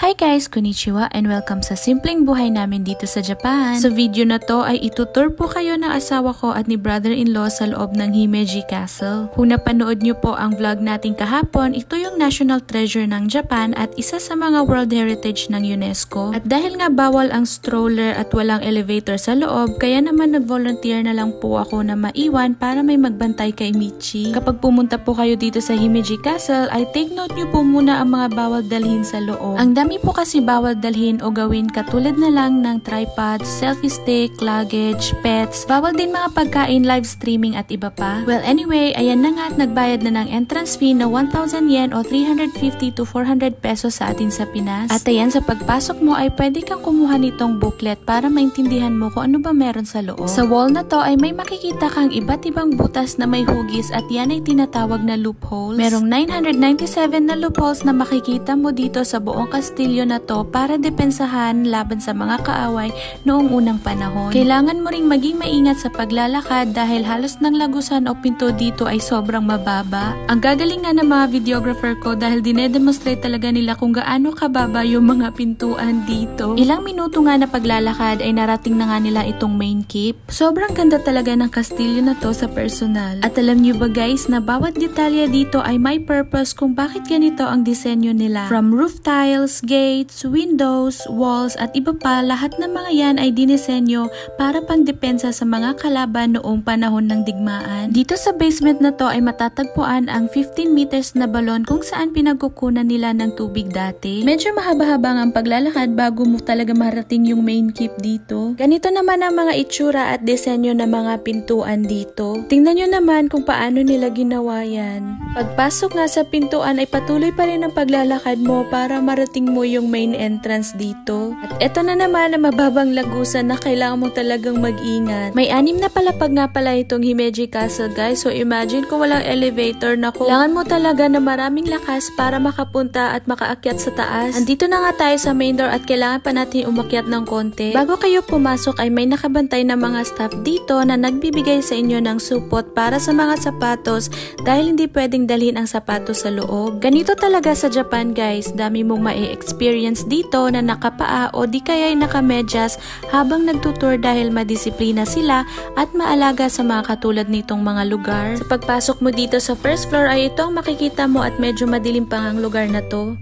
Hi guys! Konnichiwa and welcome sa simpleng buhay namin dito sa Japan. Sa video na to ay itutur po kayo ng asawa ko at ni brother-in-law sa loob ng Himeji Castle. Kung napanood nyo po ang vlog natin kahapon, ito yung national treasure ng Japan at isa sa mga World Heritage ng UNESCO. At dahil nga bawal ang stroller at walang elevator sa loob, kaya naman nag-volunteer na lang po ako na maiwan para may magbantay kay Michi. Kapag pumunta po kayo dito sa Himeji Castle, ay take note nyo po muna ang mga bawal dalhin sa loob. Ang dami po kasi bawal dalhin o gawin katulad na lang ng tripod, selfie stick, luggage, pets, bawal din mga pagkain, live streaming at iba pa. Well anyway, ayan na nga at nagbayad na ng entrance fee na 1,000 yen o 350 to 400 pesos sa atin sa Pinas. At ayan, sa pagpasok mo ay pwede kang kumuha nitong booklet para maintindihan mo kung ano ba meron sa loob. Sa wall na to ay may makikita kang iba't ibang butas na may hugis at yan ay tinatawag na loopholes. Merong 997 na loopholes na makikita mo dito sa buong kastilyo na to para depensahan laban sa mga kaaway noong unang panahon. Kailangan mo ring maging maingat sa paglalakad dahil halos ng lagusan o pinto dito ay sobrang mababa. Ang gagaling nga ng mga videographer ko dahil dinedemonstrate talaga nila kung gaano kababa yung mga pintuan dito. Ilang minuto nga na paglalakad ay narating na nga nila itong main keep. Sobrang ganda talaga ng kastilyo na to sa personal. At alam niyo ba guys na bawat detalye dito ay may purpose kung bakit ganito ang disenyo nila. From roof tiles, gates, windows, walls at iba pa, lahat ng mga yan ay dinisenyo para pangdepensa sa mga kalaban noong panahon ng digmaan. Dito sa basement na to ay matatagpuan ang 15 meters na balon kung saan pinagkukunan nila ng tubig dati. Medyo mahaba-haba ang paglalakad bago mo talaga marating yung main keep dito. Ganito naman ang mga itsura at disenyo ng mga pintuan dito. Tingnan nyo naman kung paano nila ginawa yan. Pagpasok nga sa pintuan ay patuloy pa rin ang paglalakad mo para marating mo yung main entrance dito. At eto na naman ang mababang lagusan na kailangan mo talagang mag-ingat. May 6 na palapag nga pala itong Himeji Castle guys. So imagine kung walang elevator na kailangan mo talaga na maraming lakas para makapunta at makaakyat sa taas. Andito na nga tayo sa main door at kailangan pa natin umakyat ng konti. Bago kayo pumasok ay may nakabantay na mga staff dito na nagbibigay sa inyo ng supot para sa mga sapatos dahil hindi pwedeng dalhin ang sapatos sa loob. Ganito talaga sa Japan guys. Dami mong ma-experience dito na nakapaa o di kaya'y nakamedyas habang nagtutour dahil madisiplina sila at maalaga sa mga katulad nitong mga lugar. Sa pagpasok mo dito sa first floor ay ito ang makikita mo at medyo madilim pang ang lugar na to.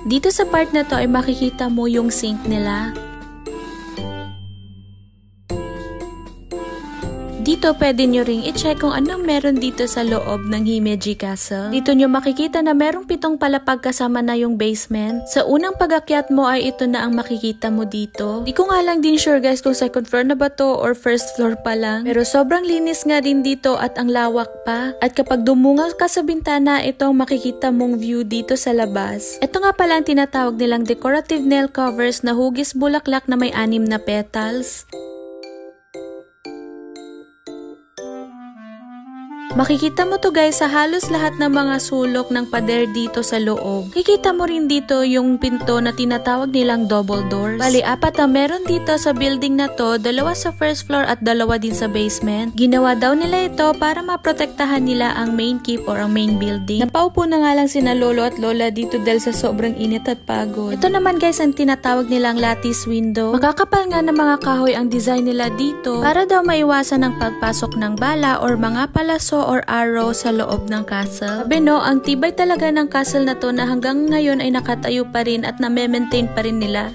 Dito sa part na to ay makikita mo yung sink nila. Dito pwede nyo ring i-check kung anong meron dito sa loob ng Himeji Castle. Dito nyo makikita na merong 7 palapag kasama na yung basement. Sa unang pag-akyat mo ay ito na ang makikita mo dito. Di ko nga lang din sure guys kung second floor na ba to or first floor pa lang. Pero sobrang linis nga din dito at ang lawak pa. At kapag dumungaw ka sa bintana, ito ang makikita mong view dito sa labas. Ito nga pala ang tinatawag nilang decorative nail covers na hugis bulaklak na may 6 na petals. Makikita mo to guys sa halos lahat ng mga sulok ng pader dito sa loob. Kikita mo rin dito yung pinto na tinatawag nilang double doors. Bali, 4 na meron dito sa building na to, 2 sa first floor at 2 din sa basement. Ginawa daw nila ito para maprotektahan nila ang main keep or ang main building. Napaupo na nga lang sina lolo at lola dito dahil sa sobrang init at pagod. Ito naman guys ang tinatawag nilang lattice window. Makakapal nga ng mga kahoy ang design nila dito para daw maiwasan ang pagpasok ng bala or mga palaso or arrow sa loob ng castle. Sabi no, ang tibay talaga ng castle na to na hanggang ngayon ay nakatayo pa rin at na-maintain pa rin nila.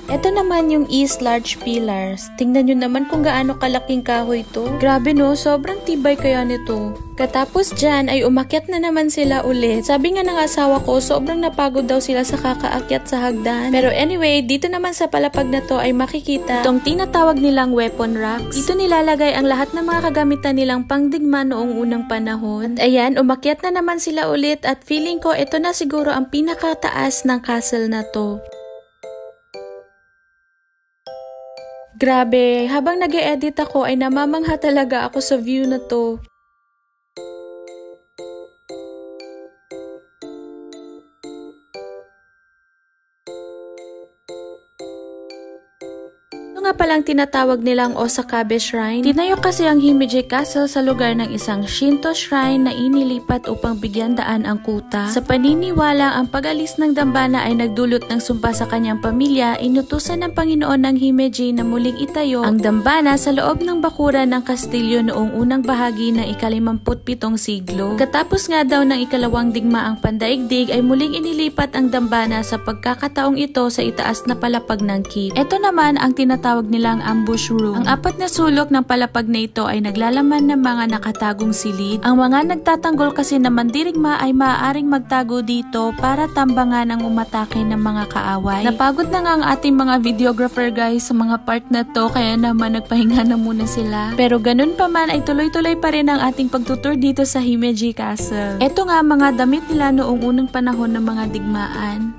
Ito naman yung East Large Pillars. Tingnan nyo naman kung gaano kalaking kahoy to. Grabe no, sobrang tibay kaya nito. Katapos dyan ay umakyat na naman sila ulit. Sabi nga ng asawa ko, sobrang napagod daw sila sa kakaakyat sa hagdan. Pero anyway, dito naman sa palapag na to ay makikita itong tinatawag nilang weapon racks. Dito nilalagay ang lahat ng mga kagamitan nilang pangdigma noong unang panahon. At ayan, umakyat na naman sila ulit at feeling ko ito na siguro ang pinakataas ng castle na to. Grabe, habang nag-e-edit ako ay namamangha talaga ako sa view na to. nga palang tinatawag nilang Osakabe Shrine. Tinayo kasi ang Himeji Castle sa lugar ng isang Shinto shrine na inilipat upang bigyan daan ang kuta. Sa paniniwala, ang pag-alis ng dambana ay nagdulot ng sumpa sa kanyang pamilya. Inutusan ng Panginoon ng Himeji na muling itayo ang dambana sa loob ng bakuran ng kastilyo noong unang bahagi ng ika-57 siglo. Katapos nga daw ng ikalawang digmaang pandaigdig ay muling inilipat ang dambana sa pagkakataong ito sa itaas na palapag ng keep. Ito naman ang tinatawag nilang ambush room. Ang 4 na sulok ng palapag na ito ay naglalaman ng mga nakatagong silid. Ang mga nagtatanggol kasi na mandirigma ay maaaring magtago dito para tambangan ang umatake ng mga kaaway. Napagod na nga ang ating mga videographer guys sa mga part na to, kaya naman nagpahinga na muna sila. Pero ganun pa man ay tuloy-tuloy pa rin ang ating pagtutur dito sa Himeji Castle. Ito nga mga damit nila noong unang panahon ng mga digmaan.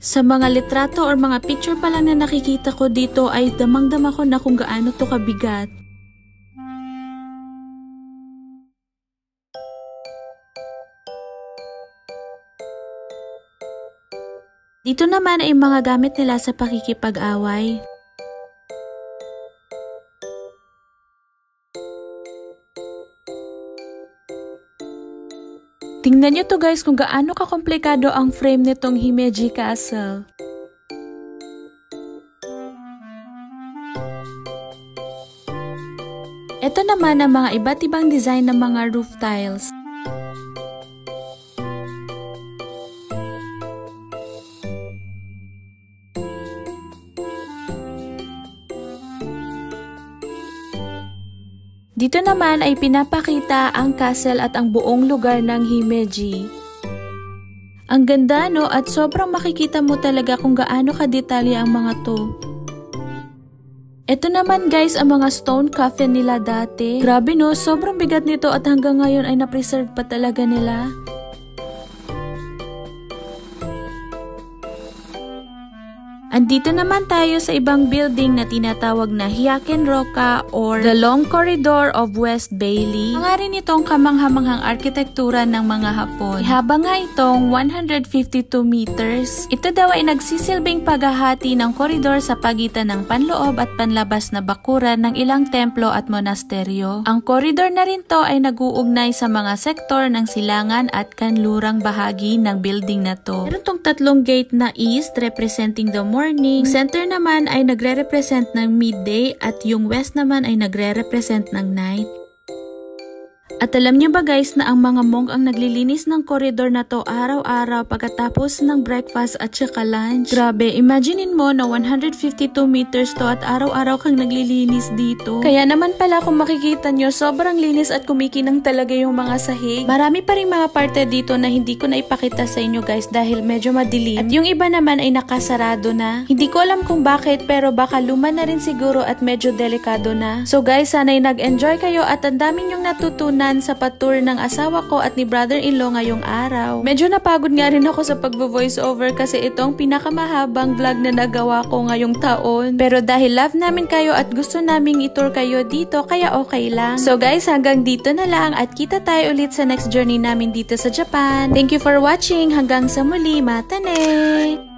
Sa mga litrato or mga picture pa lang na nakikita ko dito ay damang-dama ko na kung gaano to kabigat. Dito naman ay mga gamit nila sa pakikipag-away. Tingnan nyo to guys kung gaano kakomplikado ang frame nitong Himeji Castle. Ito naman ang mga iba't ibang design ng mga roof tiles. Dito naman ay pinapakita ang castle at ang buong lugar ng Himeji. Ang ganda no, at sobrang makikita mo talaga kung gaano kadetalye ang mga to. Ito naman guys ang mga stone coffin nila dati. Grabe no, sobrang bigat nito at hanggang ngayon ay na-preserve pa talaga nila. Andito naman tayo sa ibang building na tinatawag na Hyakken-roka or the Long Corridor of West Bailey. Hangarin itong kamanghamanghang arkitektura ng mga Hapon. Haba nga itong 152 meters. Ito daw ay nagsisilbing paghahati ng koridor sa pagitan ng panloob at panlabas na bakuran ng ilang templo at monasteryo. Ang koridor na rin to ay nag-uugnay sa mga sektor ng silangan at kanlurang bahagi ng building na to. Meron tong 3 gate na east representing the morning, center naman ay nagre-represent ng midday at yung west naman ay nagre-represent ng night. At alam niyo ba guys na ang mga monk ang naglilinis ng koridor na to araw-araw pagkatapos ng breakfast at saka lunch? Grabe, imaginein mo na 152 meters to at araw-araw kang naglilinis dito. Kaya naman pala kung makikita nyo, sobrang linis at kumikinang talaga yung mga sahig. Marami pa rin mga parte dito na hindi ko na ipakita sa inyo guys dahil medyo madilim. At yung iba naman ay nakasarado na. Hindi ko alam kung bakit pero baka luma na rin siguro at medyo delikado na. So guys, sana'y nag-enjoy kayo at ang dami nyong natutunan sa patour ng asawa ko at ni brother-in-law ngayong araw. Medyo napagod nga rin ako sa pag-voice over kasi itong pinakamahabang vlog na nagawa ko ngayong taon. Pero dahil love namin kayo at gusto naming itour kayo dito, kaya okay lang. So guys, hanggang dito na lang at kita tayo ulit sa next journey namin dito sa Japan. Thank you for watching. Hanggang sa muli. Matane!